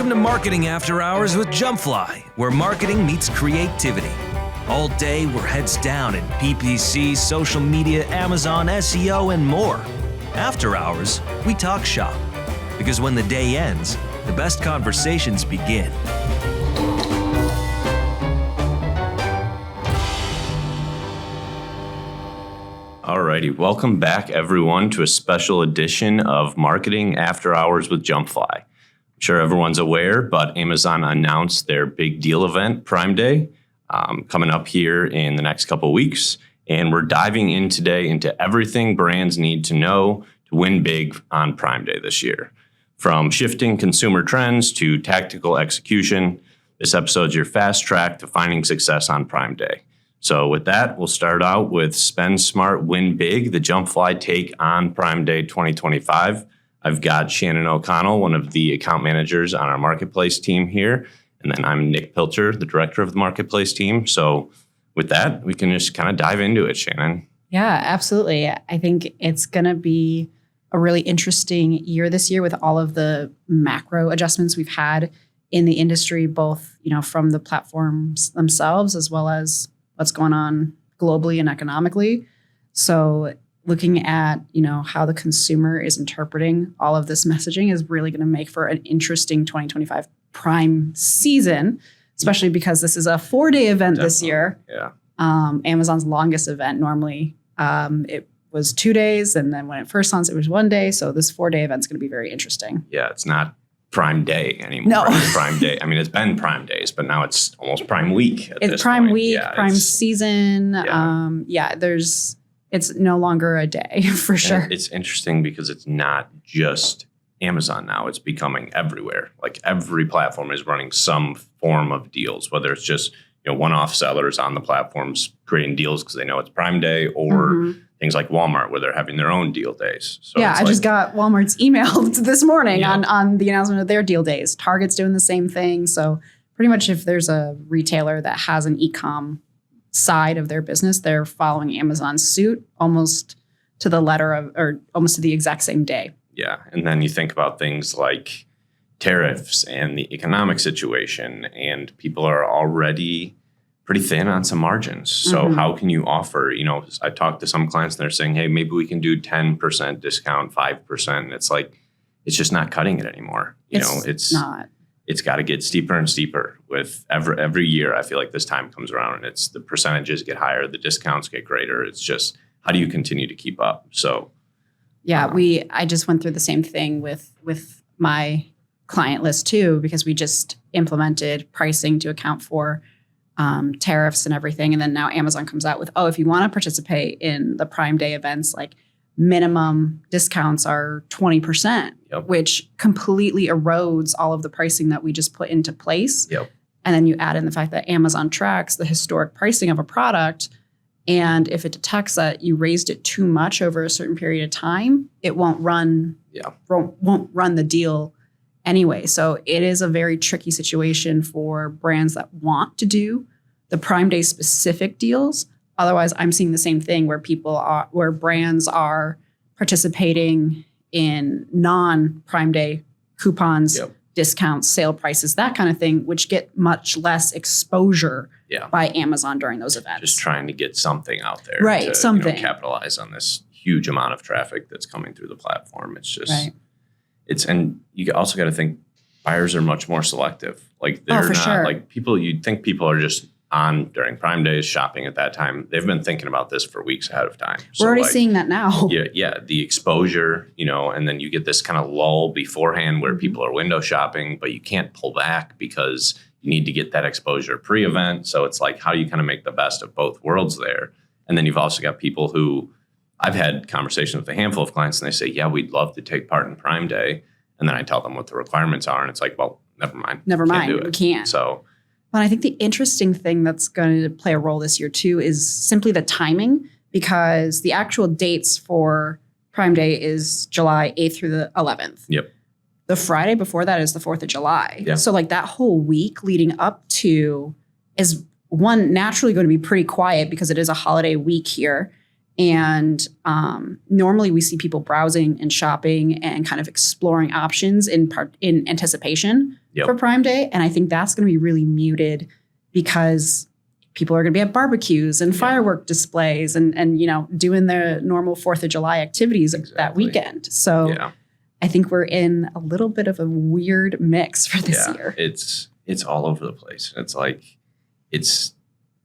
Welcome to Marketing After Hours with JumpFly, where marketing meets creativity. All day, we're heads down in PPC, social media, Amazon, SEO, and more. After hours, we talk shop. Because when the day ends, the best conversations begin. Alrighty, welcome back everyone to a special edition of Marketing After Hours with JumpFly. I'm sure everyone's aware, but Amazon announced their big deal event, Prime Day, coming up here in the next couple of weeks. And we're diving in today into everything brands need to know to win big on Prime Day this year. From shifting consumer trends to tactical execution, this episode's your fast track to finding success on Prime Day. So with that, we'll start out with Spend Smart, Win Big, the JumpFly take on Prime Day 2025. I've got Shannon O'Connell, one of the account managers on our marketplace team here. And then I'm Nick Pilcher, the director of the marketplace team. So with that, we can just kind of dive into it, Shannon. Yeah, absolutely. I think it's going to be a really interesting year this year with all of the macro adjustments we've had in the industry, both, from the platforms themselves as well as what's going on globally and economically. So looking at, how the consumer is interpreting all of this messaging is really going to make for an interesting 2025 Prime season, especially because this is a 4-day event this year. Yeah. Amazon's longest event. Normally it was 2 days. And then when it first launched, it was 1 day. So this 4-day event is going to be very interesting. Yeah, it's not Prime Day anymore. No. It's Prime Day. I mean, it's been Prime Days, but now it's almost Prime Week. It's Prime point. Week, Yeah, Prime season. Yeah. It's no longer a day for sure. And it's interesting because it's not just Amazon now. It's becoming everywhere. Like every platform is running some form of deals, whether it's just one-off sellers on the platforms creating deals because they know it's Prime Day, or things like Walmart where they're having their own deal days. So yeah, I just got Walmart's email this morning on the announcement of their deal days. Target's doing the same thing. So pretty much if there's a retailer that has an e-com side of their business, they're following Amazon's suit almost to the letter of, or almost to the exact same day. Yeah. And then you think about things like tariffs and the economic situation, and people are already pretty thin on some margins. So how can you offer, I talked to some clients and they're saying, hey, maybe we can do 10% discount, 5%. And it's like, it's just not cutting it anymore. It's not. It's got to get steeper and steeper with every year. I feel like this time comes around and it's the percentages get higher, the discounts get greater. It's just, how do you continue to keep up? So yeah, I just went through the same thing with my client list too, because we just implemented pricing to account for tariffs and everything. And then now Amazon comes out with, if you want to participate in the Prime Day events, like minimum discounts are 20%, which completely erodes all of the pricing that we just put into place. Yep. And then you add in the fact that Amazon tracks the historic pricing of a product. And if it detects that you raised it too much over a certain period of time, it won't run the deal anyway. So it is a very tricky situation for brands that want to do the Prime Day specific deals. Otherwise, I'm seeing the same thing where brands are participating in non-Prime Day coupons, discounts, sale prices, that kind of thing, which get much less exposure by Amazon during those events. Just trying to get something out there, right? To capitalize on this huge amount of traffic that's coming through the platform. It's just, and you also got to think buyers are much more selective. Like they're not like people. You'd think people are just on during Prime Days shopping at that time. They've been thinking about this for weeks ahead of time. We're already seeing that now. Yeah. The exposure, and then you get this kind of lull beforehand where people are window shopping, but you can't pull back because you need to get that exposure pre-event. So it's like, how do you kind of make the best of both worlds there? And then you've also got people who, I've had conversations with a handful of clients and they say, yeah, we'd love to take part in Prime Day. And then I tell them what the requirements are. And it's like, well, never mind. We can't. So, but I think the interesting thing that's going to play a role this year too is simply the timing, because the actual dates for Prime Day is July 8th through the 11th. Yep. The Friday before that is the 4th of July. Yeah. So like that whole week leading up to is naturally going to be pretty quiet because it is a holiday week here. And normally we see people browsing and shopping and kind of exploring options in anticipation for Prime Day. And I think that's going to be really muted because people are going to be at barbecues and firework displays and doing their normal 4th of July activities that weekend. So I think we're in a little bit of a weird mix for this year. It's all over the place. It's like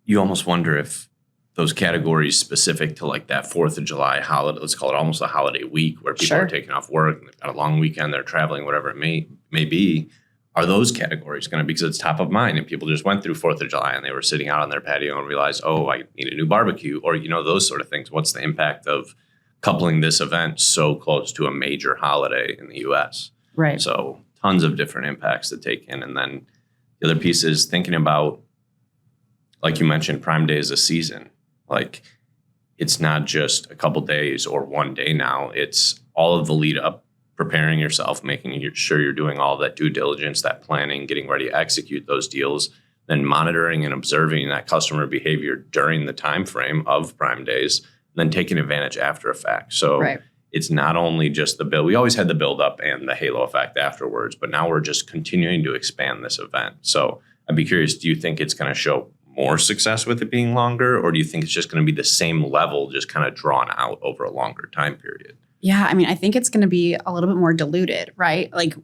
you almost wonder if those categories specific to like that 4th of July holiday, let's call it almost a holiday week where people are taking off work and they've got a long weekend, they're traveling, whatever it may be. Are those categories going to be, because it's top of mind and people just went through 4th of July and they were sitting out on their patio and realized, oh, I need a new barbecue, or, those sort of things. What's the impact of coupling this event so close to a major holiday in the U.S.? Right. So tons of different impacts to take in. And then the other piece is thinking about, like you mentioned, Prime Day is a season. Like, it's not just a couple days or one day now. It's all of the lead up, preparing yourself, making sure you're doing all that due diligence, that planning, getting ready to execute those deals, then monitoring and observing that customer behavior during the time frame of Prime Days, then taking advantage after effect. So it's not only just the build. We always had the build up and the halo effect afterwards, but now we're just continuing to expand this event. So I'd be curious, do you think it's going to show more success with it being longer, or do you think it's just going to be the same level, just kind of drawn out over a longer time period? Yeah, I mean, I think it's going to be a little bit more diluted, right? Like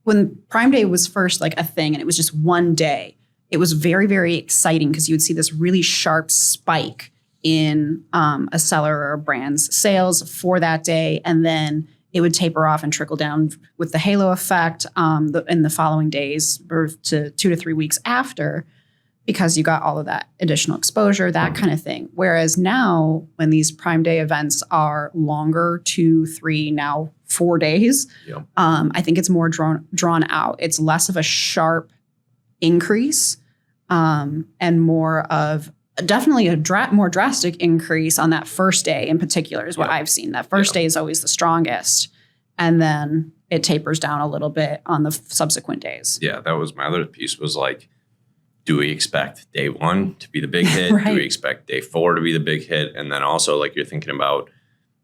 when Prime Day was first like a thing and it was just one day, it was very, very exciting because you would see this really sharp spike in a seller or a brand's sales for that day. And then it would taper off and trickle down with the halo effect in the following days or to 2 to 3 weeks after, because you got all of that additional exposure, that kind of thing. Whereas now, when these Prime Day events are longer, 2, 3, now 4 days, I think it's more drawn out. It's less of a sharp increase and more of definitely a more drastic increase on that first day in particular is what I've seen. That first day is always the strongest. And then it tapers down a little bit on the subsequent days. Yeah, that was my other piece was like, do we expect day 1 to be the big hit? Do we expect day 4 to be the big hit? And then also, like, you're thinking about,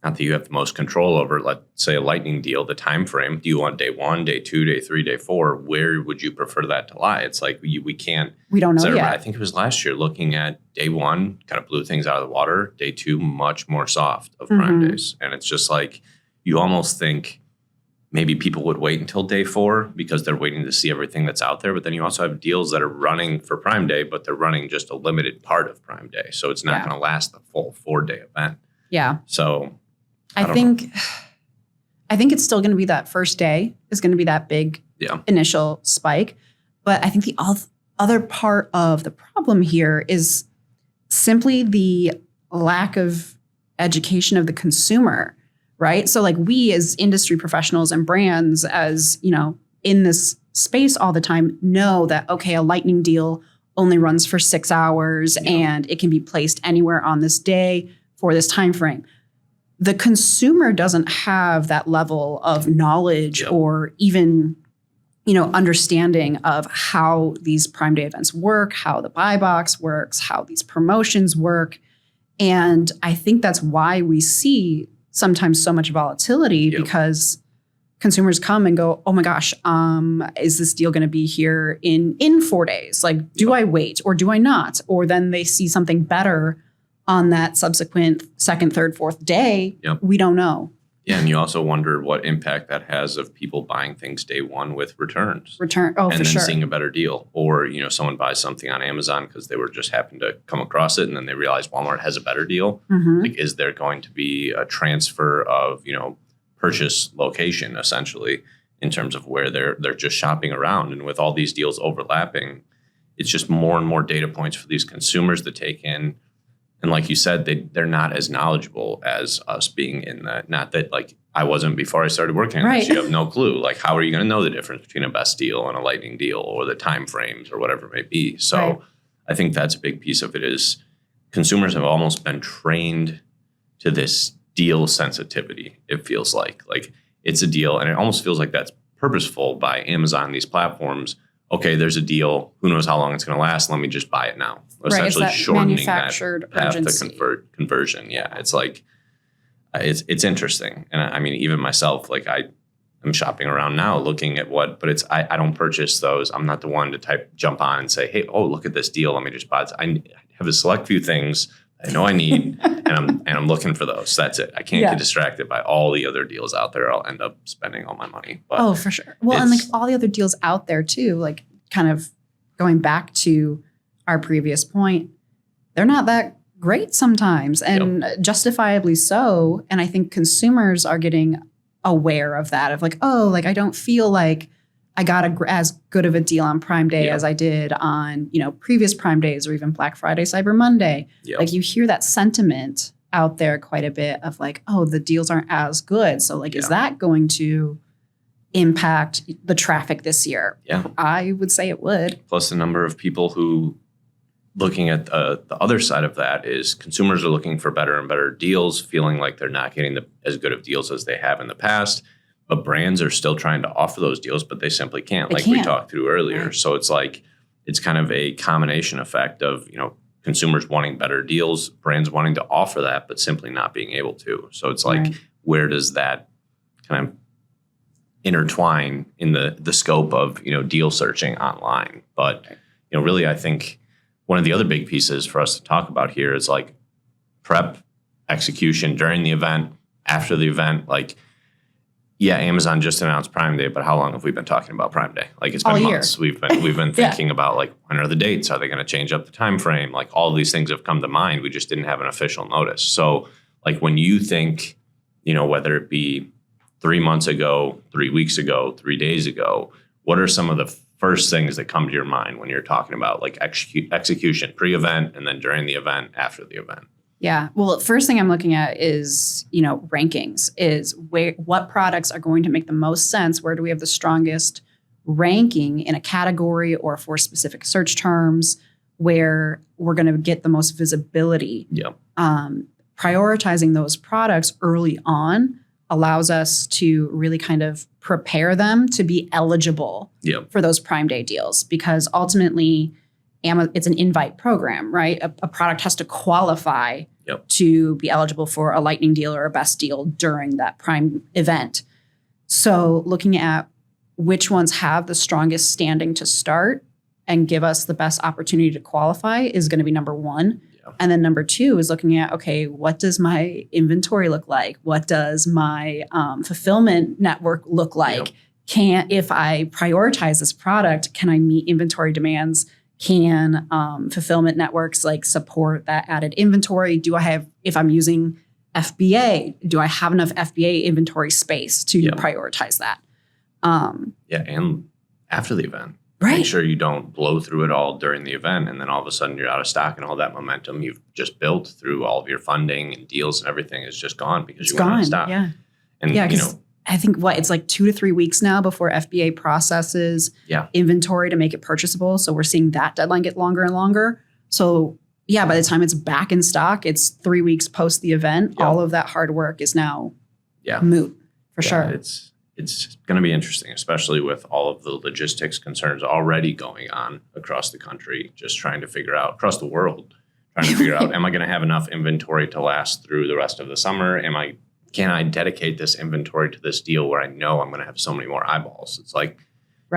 not that you have the most control over, let's say a lightning deal, the time frame. Do you want day 1, day 2, day 3, day 4? Where would you prefer that to lie? It's like we can't. We don't know yet. I think it was last year looking at day 1, kind of blew things out of the water. Day 2, much more soft of Prime Days. And it's just like, you almost think maybe people would wait until day 4 because they're waiting to see everything that's out there. But then you also have deals that are running for Prime Day, but they're running just a limited part of Prime Day. So it's not going to last the full 4-day event. Yeah. So I think it's still going to be that first day is going to be that big initial spike. But I think the other part of the problem here is simply the lack of education of the consumer. Right. So like we as industry professionals and brands, as, in this space all the time, know that, OK, a lightning deal only runs for 6 hours and it can be placed anywhere on this day for this time frame. The consumer doesn't have that level of knowledge or even, understanding of how these Prime Day events work, how the buy box works, how these promotions work. And I think that's why we see sometimes so much volatility because consumers come and go, oh my gosh, is this deal going to be here in 4 days? Like, do I wait or do I not? Or then they see something better on that subsequent 2nd, 3rd, 4th day. We don't know. Yeah, and you also wonder what impact that has of people buying things day 1 with returns. For sure. And then seeing a better deal. Or, someone buys something on Amazon because they were just happened to come across it and then they realize Walmart has a better deal. Like, is there going to be a transfer of, purchase location, essentially, in terms of where they're just shopping around? And with all these deals overlapping, it's just more and more data points for these consumers to take in. And like you said, they're not as knowledgeable as us being in that. Not that like I wasn't before I started working on this. You have no clue. Like, how are you going to know the difference between a best deal and a lightning deal or the time frames or whatever it may be? So I think that's a big piece of it is consumers have almost been trained to this deal sensitivity. It feels like it's a deal. And it almost feels like that's purposeful by Amazon, these platforms. okay, there's a deal. Who knows how long it's going to last? Let me just buy it now. Essentially shortening manufactured that path urgency. to conversion. Yeah, it's like it's interesting. And I mean, even myself, like I'm shopping around now looking at but I don't purchase those. I'm not the one to jump on and say, hey, oh, look at this deal. Let me just buy it. I have a select few things I know I need and I'm looking for those. That's it. I can't get distracted by all the other deals out there. I'll end up spending all my money. But for sure. Well, and like all the other deals out there too, like kind of going back to our previous point, they're not that great sometimes and justifiably so. And I think consumers are getting aware of that, of like, oh, like I don't feel like I got as good of a deal on Prime Day as I did on, previous Prime Days or even Black Friday, Cyber Monday. Like you hear that sentiment out there quite a bit of like, oh, the deals aren't as good. So like, is that going to impact the traffic this year? Yeah. I would say it would. Plus the number of people who, looking at the other side of that, is consumers are looking for better and better deals, feeling like they're not getting as good of deals as they have in the past. But brands are still trying to offer those deals, but they simply can't, we talked through earlier. Right. So it's like, it's kind of a combination effect of, consumers wanting better deals, brands wanting to offer that, but simply not being able to. So it's like, where does that kind of intertwine in the scope of, deal searching online? But, really, I think one of the other big pieces for us to talk about here is like prep, execution during the event, after the event. Like, yeah, Amazon just announced Prime Day, but how long have we been talking about Prime Day? Like it's been months. We've been thinking about like, when are the dates? Are they going to change up the time frame? Like all of these things have come to mind. We just didn't have an official notice. So like when you think, whether it be 3 months ago, 3 weeks ago, 3 days ago, what are some of the first things that come to your mind when you're talking about like execution pre-event and then during the event, after the event? Yeah. Well, first thing I'm looking at is, rankings, is what products are going to make the most sense? Where do we have the strongest ranking in a category or for specific search terms where we're going to get the most visibility? Yeah. Prioritizing those products early on allows us to really kind of prepare them to be eligible for those Prime Day deals, because ultimately it's an invite program, right? A product has to qualify to be eligible for a lightning deal or a best deal during that Prime event. So looking at which ones have the strongest standing to start and give us the best opportunity to qualify is going to be number one. And then number two is looking at, okay, what does my inventory look like? What does my fulfillment network look like? If I prioritize this product, can I meet inventory demands? Can fulfillment networks like support that added inventory? Do I have, if I'm using FBA, do I have enough FBA inventory space to prioritize that? And after the event. Make sure you don't blow through it all during the event and then all of a sudden you're out of stock and all that momentum you've just built through all of your funding and deals and everything is just gone because you went out of stock. Yeah. And I think it's like 2 to 3 weeks now before FBA processes inventory to make it purchasable. So we're seeing that deadline get longer and longer. So by the time it's back in stock, it's 3 weeks post the event. All of that hard work is now moot for sure. It's going to be interesting, especially with all of the logistics concerns already going on across the country, just trying to figure out, across the world, trying to figure out, am I going to have enough inventory to last through the rest of the summer? Can I dedicate this inventory to this deal where I know I'm going to have so many more eyeballs? It's like,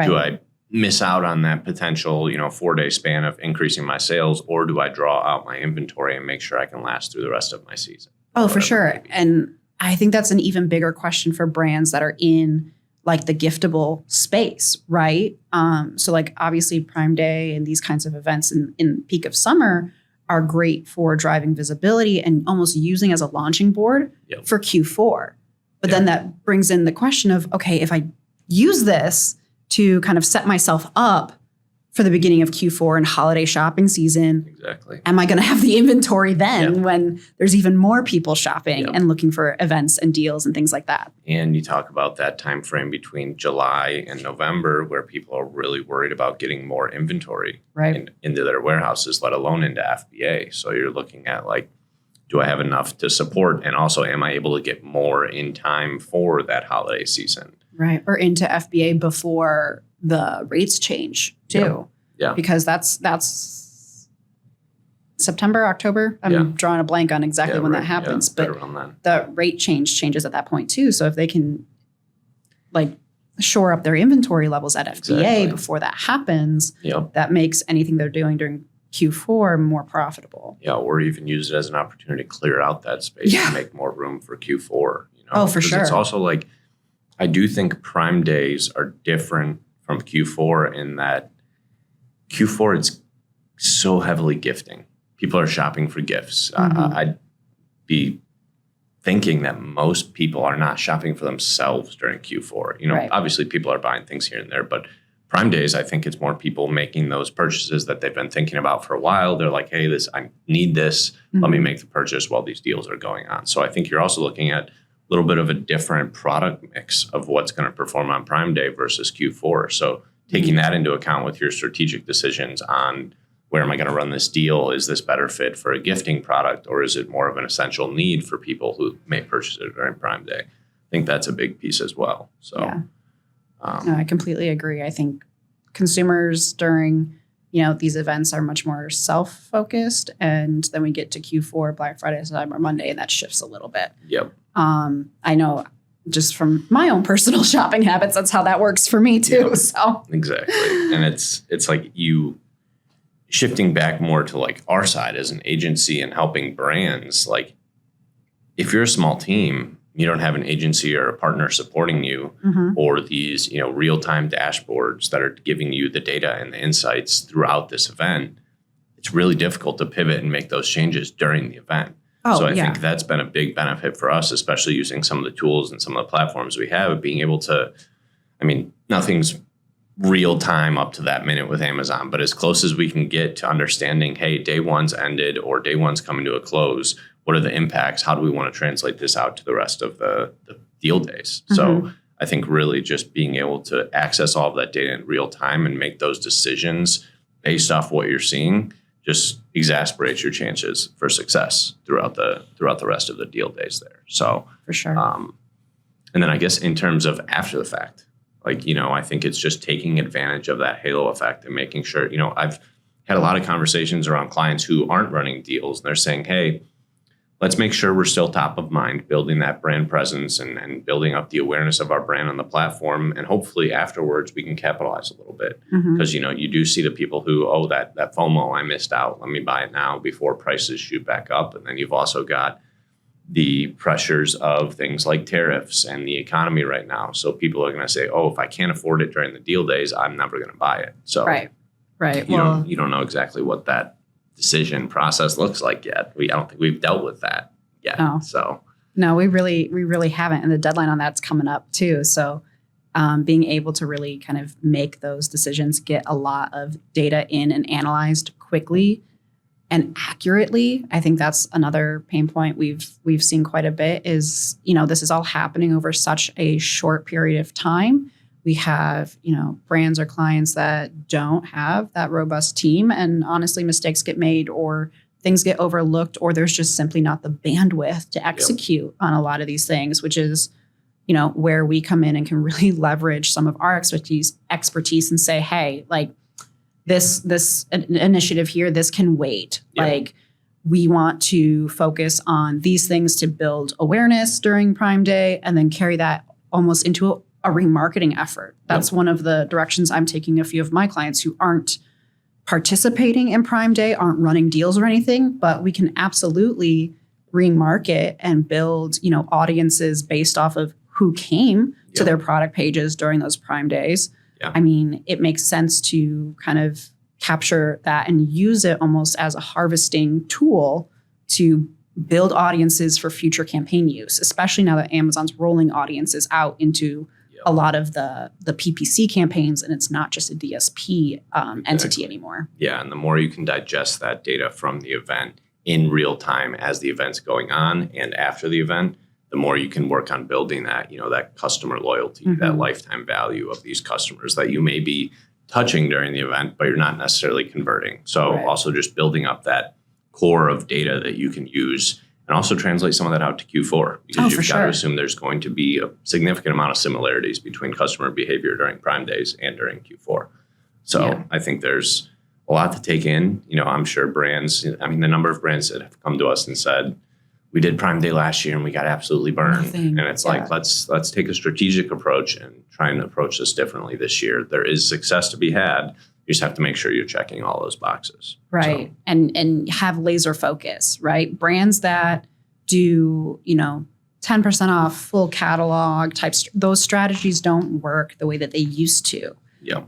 do I miss out on that potential, 4-day span of increasing my sales, or do I draw out my inventory and make sure I can last through the rest of my season? Oh, for sure. And I think that's an even bigger question for brands that are in like the giftable space, right? So like obviously Prime Day and these kinds of events in peak of summer are great for driving visibility and almost using as a launching board for Q4. But then that brings in the question of, okay, if I use this to kind of set myself up for the beginning of Q4 and holiday shopping season, am I going to have the inventory then when there's even more people shopping and looking for events and deals and things like that? And you talk about that time frame between July and November where people are really worried about getting more inventory into their warehouses, let alone into FBA. So you're looking at like, do I have enough to support? And also, am I able to get more in time for that holiday season? Right. Or into FBA before the rates change too. Yeah. Because that's September, October. I'm drawing a blank on exactly when that happens. But the rate changes at that point too. So if they can like shore up their inventory levels at FBA before that happens, that makes anything they're doing during Q4 more profitable. Yeah, or even use it as an opportunity to clear out that space and make more room for Q4. Oh, for sure. It's also like, I do think Prime Days are different from Q4 in that Q4, it's so heavily gifting. People are shopping for gifts. I'd be thinking that most people are not shopping for themselves during Q4. Obviously people are buying things here and there, but Prime Days, I think it's more people making those purchases that they've been thinking about for a while. They're like, hey, I need this. Let me make the purchase while these deals are going on. So I think you're also looking at a little bit of a different product mix of what's going to perform on Prime Day versus Q4. So taking that into account with your strategic decisions on where am I going to run this deal? Is this better fit for a gifting product, or is it more of an essential need for people who may purchase it during Prime Day? I think that's a big piece as well. So, no, I completely agree. I think consumers during these events are much more self-focused, and then we get to Q4, Black Friday, Cyber Monday, and that shifts a little bit. Yep. I know just from my own personal shopping habits, that's how that works for me too. So exactly, and it's like you shifting back more to like our side as an agency and helping brands. Like if you're a small team, you don't have an agency or a partner supporting you, or these real-time dashboards that are giving you the data and the insights throughout this event, it's really difficult to pivot and make those changes during the event. So I think that's been a big benefit for us, especially using some of the tools and some of the platforms we have, being able to, nothing's real time up to that minute with Amazon, but as close as we can get to understanding, hey, day one's ended or day one's coming to a close. What are the impacts? How do we want to translate this out to the rest of the deal days? So I think really just being able to access all of that data in real time and make those decisions based off what you're seeing just exasperates your chances for success throughout the rest of the deal days there. So for sure. And then I guess in terms of after the fact, I think it's just taking advantage of that halo effect and making sure, I've had a lot of conversations around clients who aren't running deals, and they're saying, hey, let's make sure we're still top of mind, building that brand presence and building up the awareness of our brand on the platform. And hopefully afterwards we can capitalize a little bit because, you do see the people who, that FOMO, I missed out. Let me buy it now before prices shoot back up. And then you've also got the pressures of things like tariffs and the economy right now. So people are going to say, if I can't afford it during the deal days, I'm never going to buy it. So right. You don't know exactly what that decision process looks like yet. I don't think we've dealt with that yet. No. So no, we really haven't. And the deadline on that's coming up too. So being able to really kind of make those decisions, get a lot of data in and analyzed quickly and accurately. I think that's another pain point we've seen quite a bit is, this is all happening over such a short period of time. We have, brands or clients that don't have that robust team, and honestly, mistakes get made or things get overlooked, or there's just simply not the bandwidth to execute on a lot of these things, which is, where we come in and can really leverage some of our expertise and say, hey, like this initiative here, this can wait. Like we want to focus on these things to build awareness during Prime Day and then carry that almost into a remarketing effort. That's one of the directions I'm taking a few of my clients who aren't participating in Prime Day, aren't running deals or anything, but we can absolutely remarket and build, audiences based off of who came to their product pages during those Prime Days. Yeah. It makes sense to kind of capture that and use it almost as a harvesting tool to build audiences for future campaign use, especially now that Amazon's rolling audiences out into a lot of the PPC campaigns, and it's not just a DSP entity anymore. Yeah, and the more you can digest that data from the event in real time as the event's going on and after the event, the more you can work on building that, that customer loyalty, that lifetime value of these customers that you may be touching during the event, but you're not necessarily converting. So also just building up that core of data that you can use and also translate some of that out to Q4 because you've got to sure. assume there's going to be a significant amount of similarities between customer behavior during Prime Days and during Q4. So I think there's a lot to take in. I'm sure brands, the number of brands that have come to us and said, we did Prime Day last year and we got absolutely burned. And it's like, let's take a strategic approach and try and approach this differently this year. There is success to be had. You just have to make sure you're checking all those boxes. Right. So. And have laser focus, right? Brands that do, 10% off full catalog types, those strategies don't work the way that they used to. Yeah.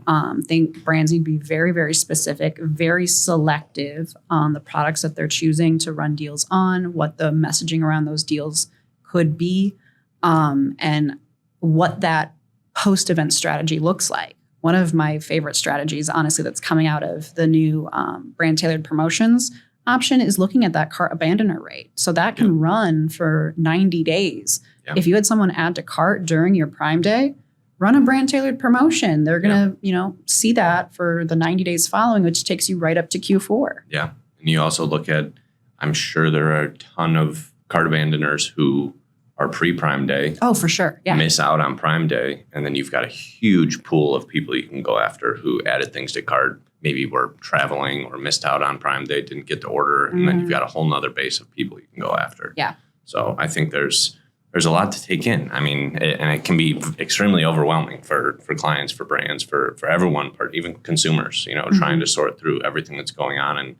Think brands need to be very, very specific, very selective on the products that they're choosing to run deals on, what the messaging around those deals could be, and what that post-event strategy looks like. One of my favorite strategies, honestly, that's coming out of the new brand-tailored promotions option is looking at that cart abandonment rate. So that can run for 90 days. Yeah. If you had someone add to cart during your Prime Day, run a brand-tailored promotion. They're going to, see that for the 90 days following, which takes you right up to Q4. Yeah. And you also look at, I'm sure there are a ton of cart abandoners who are pre-Prime Day. Oh, for sure. Yeah. Miss out on Prime Day. And then you've got a huge pool of people you can go after who added things to cart, maybe were traveling or missed out on Prime Day, didn't get to order. And then you've got a whole nother base of people you can go after. Yeah. So I think there's a lot to take in. And it can be extremely overwhelming for clients, for brands, for everyone, even consumers, trying to sort through everything that's going on and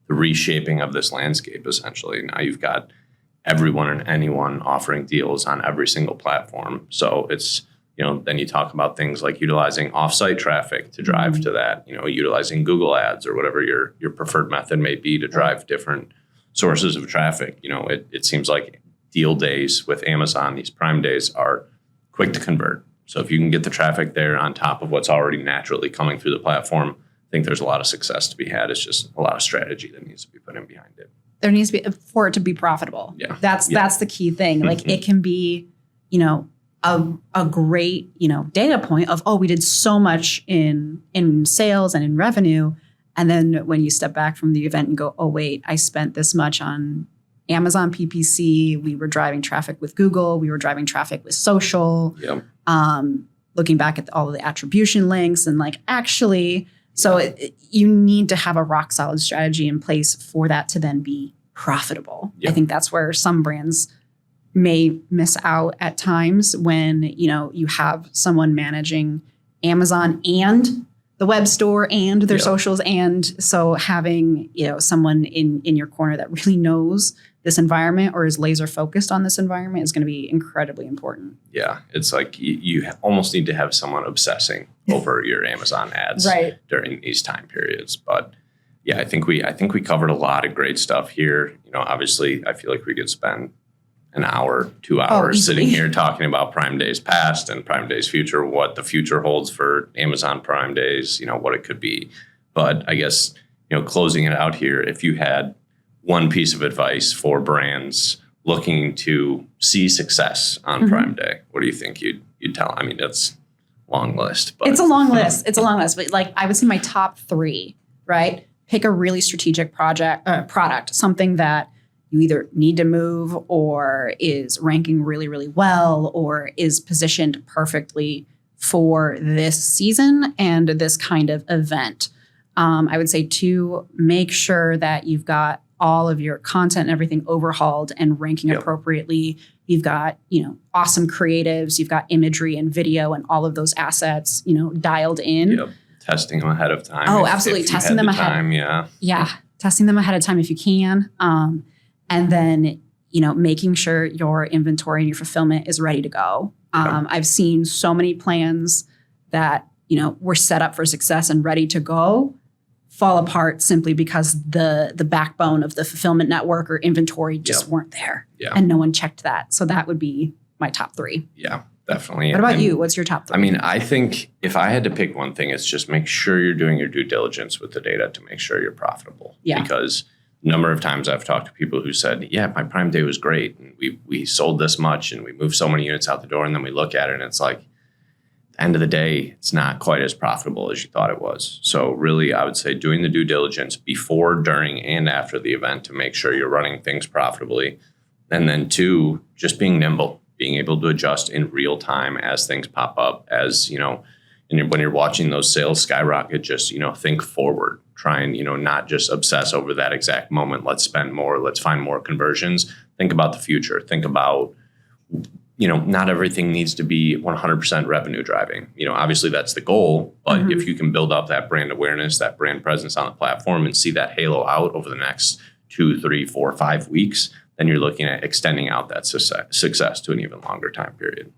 the reshaping of this landscape, essentially. Now you've got everyone and anyone offering deals on every single platform. So it's, then you talk about things like utilizing offsite traffic to drive to that, utilizing Google ads or whatever your preferred method may be to drive different sources of traffic. It seems like deal days with Amazon, these Prime Days, are quick to convert. So if you can get the traffic there on top of what's already naturally coming through the platform, I think there's a lot of success to be had. It's just a lot of strategy that needs to be put in behind it. There needs to be, for it to be profitable. Yeah. That's the key thing. Like it can be, a great, data point of, we did so much in sales and in revenue. And then when you step back from the event and go, oh, wait, I spent this much on Amazon PPC. We were driving traffic with Google. We were driving traffic with social. Yep. Looking back at all of the attribution links and you need to have a rock solid strategy in place for that to then be profitable. Yep. I think that's where some brands may miss out at times when, you have someone managing Amazon and the web store and their socials. And so having, someone in your corner that really knows this environment or is laser focused on this environment is going to be incredibly important. Yeah. It's like you almost need to have someone obsessing over your Amazon ads during these time periods. But yeah, I think we covered a lot of great stuff here. Obviously I feel like we could spend an hour, 2 hours sitting here talking about Prime Days past and Prime Days future, what the future holds for Amazon Prime Days, what it could be. But I guess, closing it out here, if you had one piece of advice for brands looking to see success on Prime Day, what do you think you'd tell? I mean, that's a long list. But. It's a long list. But I would say my top 3, right? Pick a really strategic product, something that you either need to move or is ranking really, really well or is positioned perfectly for this season and this kind of event. I would say 2, make sure that you've got all of your content and everything overhauled and ranking appropriately. You've got, awesome creatives, you've got imagery and video and all of those assets, dialed in. Yep. Testing them ahead of time. Oh, absolutely. Testing them ahead. Time, yeah. Testing them ahead of time if you can. And then, making sure your inventory and your fulfillment is ready to go. I've seen so many plans that, were set up for success and ready to go fall apart simply because the backbone of the fulfillment network or inventory just weren't there. Yeah. And no one checked that. So that would be my top 3. Yeah, definitely. What about you? What's your top 3? I mean, I think if I had to pick one thing, it's just make sure you're doing your due diligence with the data to make sure you're profitable. Yeah. Because number of times I've talked to people who said, yeah, my Prime Day was great. And we sold this much and we moved so many units out the door. And then we look at it and it's like, at the end of the day, it's not quite as profitable as you thought it was. So really, I would say doing the due diligence before, during, and after the event to make sure you're running things profitably. And then 2, just being nimble, being able to adjust in real time as things pop up, as, and when you're watching those sales skyrocket, just, think forward, try and, not just obsess over that exact moment. Let's spend more, let's find more conversions. Think about the future. Think about, not everything needs to be 100% revenue driving. Obviously that's the goal, but if you can build up that brand awareness, that brand presence on the platform and see that halo out over the next 2, 3, 4, 5 weeks, then you're looking at extending out that success to an even longer time period.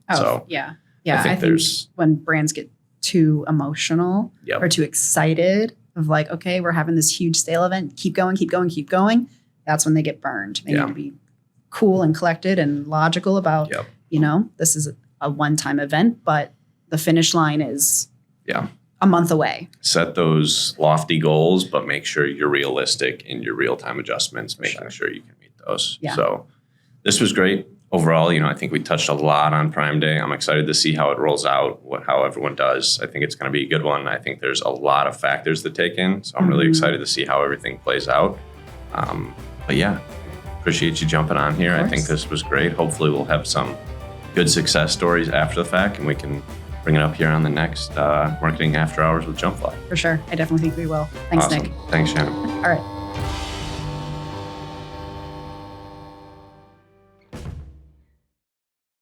Yeah. I think when brands get too emotional or too excited of like, okay, we're having this huge sale event, keep going. That's when they get burned. They need to be cool and collected and logical about, this is a one-time event, but the finish line is a month away. Set those lofty goals, but make sure you're realistic in your real-time adjustments, making sure you can meet those. Yeah. So this was great. Overall, I think we touched a lot on Prime Day. I'm excited to see how it rolls out, how everyone does. I think it's going to be a good one. I think there's a lot of factors to take in. So I'm really excited to see how everything plays out. But yeah, appreciate you jumping on here. I think this was great. Hopefully we'll have some good success stories after the fact, and we can bring it up here on the next Marketing After Hours with JumpFly. For sure. I definitely think we will. Thanks, Awesome. Nick. Thanks, Shannon. All right.